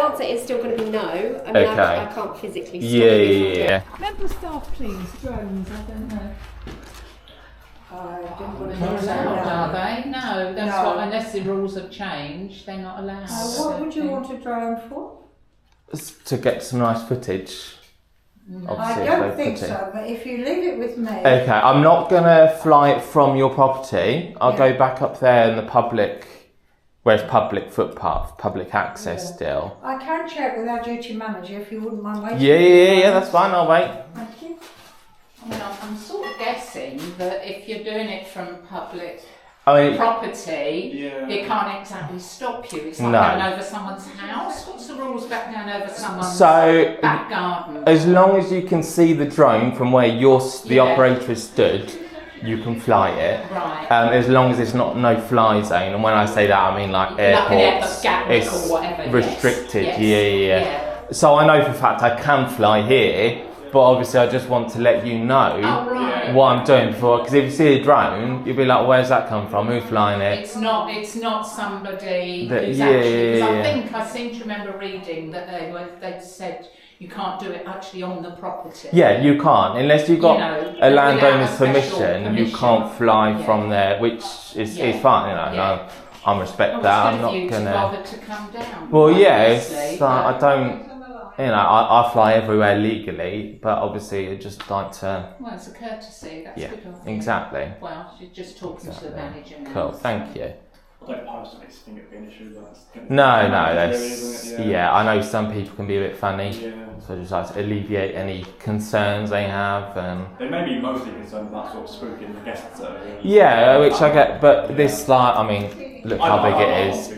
answer is still going to be no. I mean, I can't physically stop Yeah. Member staff, please. Drones. I don't know. Are they? No, that's what. Unless the rules have changed, they're not allowed. What would you want a drone for? To get some nice footage. I don't think so, but if you leave it with me. Okay, I'm not gonna fly it from your property. I'll go back up there in the public, where it's public footpath, public access still. I can check with our duty manager if you wouldn't mind waiting. Yeah, that's fine. I'll wait. Thank you. I mean, I'm sort of guessing that if you're doing it from public property, it can't exactly stop you. It's like going over someone's house. What's the rules back going over someone's back garden? As long as you can see the drone from where the operator is stood, you can fly it. Right. As long as it's not no fly zone, and when I say that, I mean like airports. It's or whatever, restricted. Yes. Yeah. So I know for a fact I can fly here. But obviously, I just want to let you know what I'm doing before. Because if you see a drone, you'll be like, "Where's that come from? Who's flying it?" It's not somebody who's actually. Because I seem to remember reading that they said you can't do it actually on the property. Yeah, you can't unless you've got a landowner's permission. You can't fly from there, which is fine. I respect that. I'm not gonna. Bother to come down. Well, it's I don't. I fly everywhere legally, but obviously I just like to... Well, it's a courtesy, that's good of you. Exactly. Well, you're just talking to the manager now. Cool, thank you. I don't personally think it'd be an issue, but... No, I know some people can be a bit funny, so I just like to alleviate any concerns they have. They may be mostly concerned about sort of spooking the guests. Yeah, which I get, but this, like, I mean, look how big it is.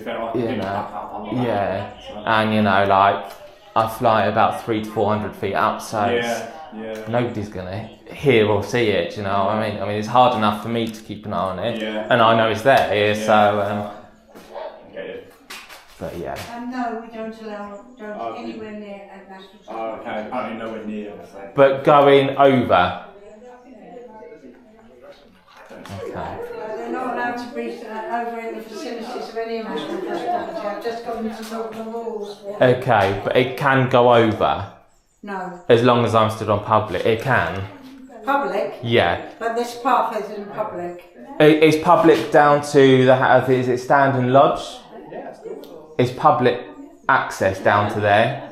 And I fly about 300 to 400 feet up, so nobody's gonna hear or see it. You know what I mean? I mean, it's hard enough for me to keep an eye on it, and I know it's there. So, but no, we don't allow drones anywhere near a national trust. Okay, apparently nowhere near. But going over. Okay. They're not allowed to be over in the facilities of any national trust property. I've just got them to know the rules. Okay, but it can go over. No. As long as I'm stood on public, it can. Public? Yeah. But this path isn't public. It's public down to is it Standen Lodge? It's public access down to there.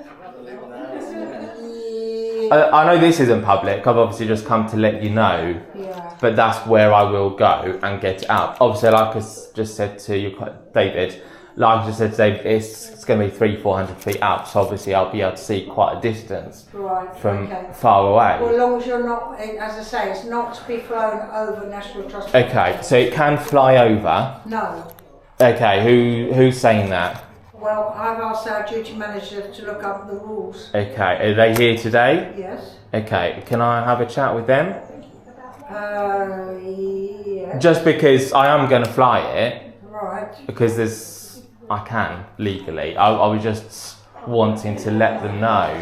I know this isn't public. I've obviously just come to let you know. But that's where I will go and get it out. Obviously, like I just said to you, David, like I just said to David, it's going to be 300-400 feet out. So obviously, I'll be able to see quite a distance from far away. Well, as long as you're not, as I say, it's not to be flown over National Trust. Okay, so it can fly over. No. Okay, who's saying that? Well, I've asked our duty manager to look up the rules. Okay, are they here today? Yes. Okay, can I have a chat with them? Yeah. Just because I am going to fly it. Right. Because I can legally. I was just wanting to let them know.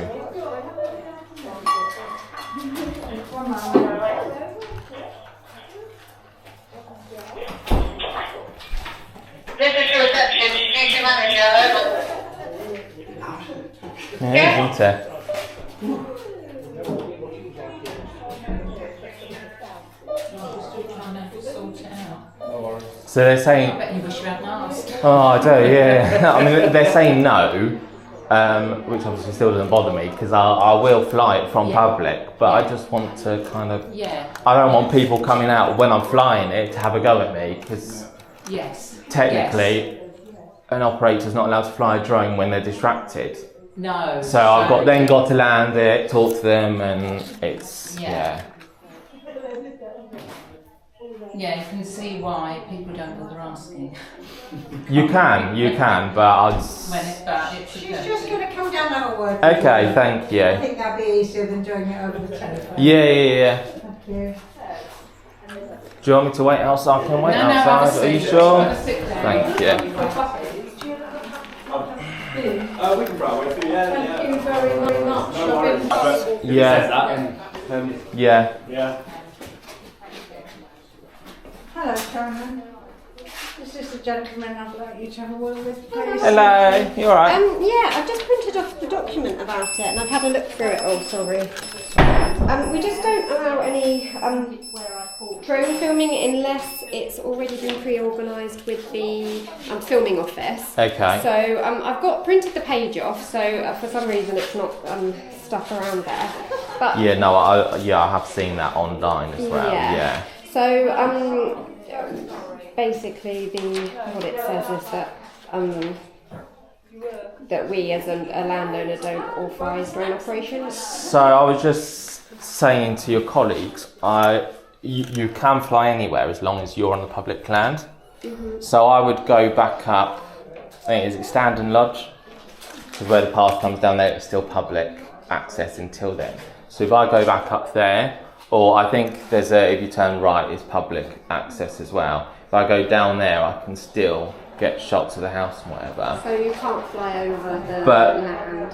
One moment. This is your reception, duty manager. Yeah, isn't it? So they're saying. I bet you wish you hadn't asked. Oh, I do, yeah. I mean, they're saying no, which obviously still doesn't bother me because I will fly it from public, but I just want to kind of. I don't want people coming out when I'm flying it to have a go at me because. Technically, an operator's not allowed to fly a drone when they're distracted. No. So I've got to land it, talk to them, and it's Yeah, you can see why people don't bother asking. You can, but I'll just... When it's bad, it's She's just going to come down and have a word. Okay, thank you. I think that'd be easier than doing it over the telephone. Yeah. Thank you. Do you want me to wait outside? I can wait outside. Are you sure? Thank you. We can probably wait for you. Thank you very much. No worries. Yeah. Hello, Cameron. This is the gentleman I'd like you to have a word with, please. Hello, you alright? Yeah, I've just been about it, and I've had a look through it all. Sorry. We just don't allow any drone filming unless it's already been pre-organised with the filming office. Okay. So I've printed the page off. So for some reason it's not stuck around there. But Yeah, no, I have seen that online as well. Yeah. So basically, what it says is that that we as a landowner don't authorise drone operations. So I was just saying to your colleagues, you can fly anywhere as long as you're on the public land. Mm-hmm. So I would go back up, I think is it Standen Lodge? Because where the path comes down there, it's still public access until then. So if I go back up there, or I think if you turn right, it's public access as well. If I go down there, I can still get shots of the house and whatever. So you can't fly over the land.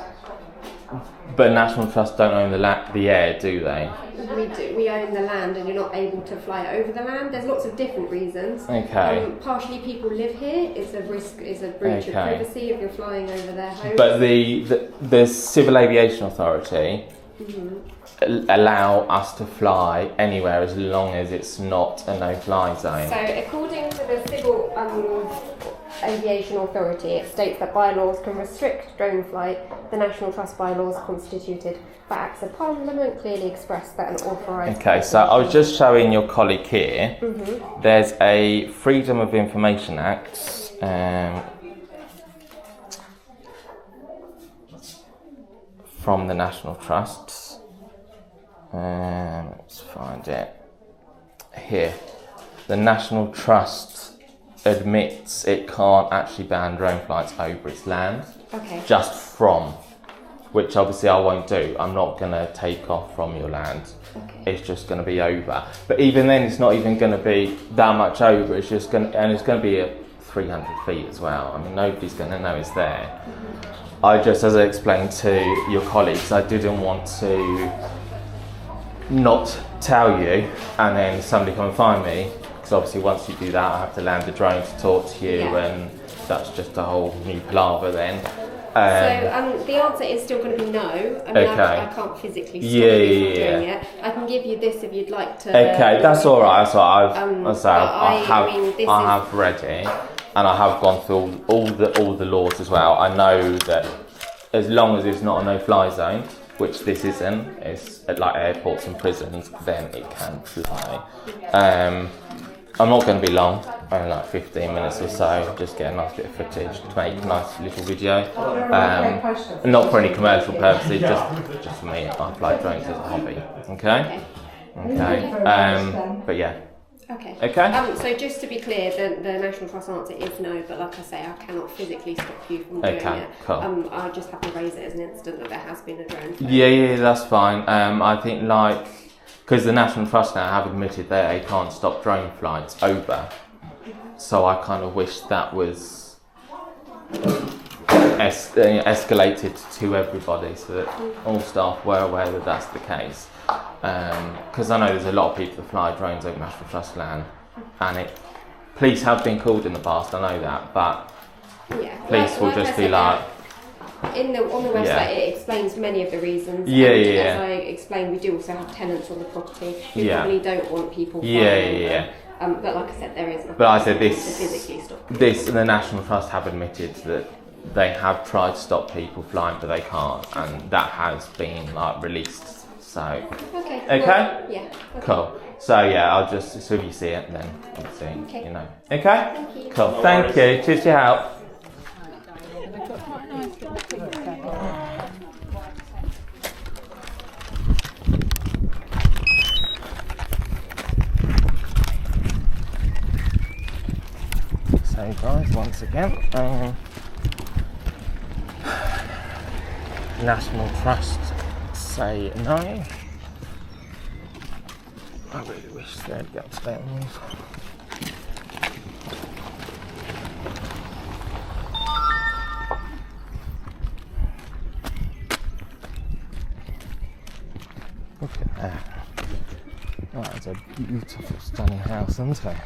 But National Trust don't own the air, do they? We do. We own the land, and you're not able to fly over the land. There's lots of different reasons. Okay. Partially, people live here. It's a risk. It's a breach of privacy if you're flying over their home. But the Civil Aviation Authority allow us to fly anywhere as long as it's not a no-fly zone. So, according to the Civil Aviation Authority, it states that bylaws can restrict drone flight. The National Trust bylaws constituted by Acts of Parliament clearly expressed that an authorised... Okay, so I was just showing your colleague here. There's a Freedom of Information Act from the National Trust. Let's find it here. The National Trust admits it can't actually ban drone flights over its land. Okay. Just from, which obviously I won't do. I'm not going to take off from your land. Okay. It's just going to be over. But even then, it's not even going to be that much over. It's just going, and it's going to be at 300 feet as well. I mean, nobody's going to know it's there. I just, as I explained to your colleagues, I didn't want to not tell you and then somebody come and find me, because obviously once you do that I have to land the drone to talk to you, and that's just a whole new palaver then. So the answer is still going to be no. I mean, I can't physically stop you from doing it. I can give you this if you'd like to. Okay, that's all right. That's what I have read it, and I have gone through all the laws as well. I know that as long as it's not a no-fly zone, which this isn't, it's like airports and prisons, then it can fly. I'm not going to be long, only like 15 minutes or so, just get a nice bit of footage to make a nice little video. Not for any commercial purposes, just for me. I fly drones as a hobby. Okay. But yeah. Okay. So just to be clear, the National Trust answer is no, but like I say, I cannot physically stop you from doing it. Cool. I just have to raise it as an incident that there has been a drone. Yeah, that's fine. I think because the National Trust now have admitted that they can't stop drone flights over, so I kind of wish that was escalated to everybody so that all staff were aware that that's the case. Because I know there's a lot of people that fly drones over National Trust land, and police have been called in the past, I know that, but police will just be like... on the website it explains many of the reasons. As I explained, we do also have tenants on the property who probably don't want people flying over. But like I said, there is nothing to physically stop people. The National Trust have admitted that they have tried to stop people flying, but they can't, and that has been released. So Okay. Well, yeah. Okay. Cool. So I'll just if you see it, then obviously you know. Okay. Thank you. Cool. Thank you. Cheers for your help. So guys, once again, National Trust say no. I really wish they'd get to that news. Look at that. That is a beautiful, stunning house, isn't it?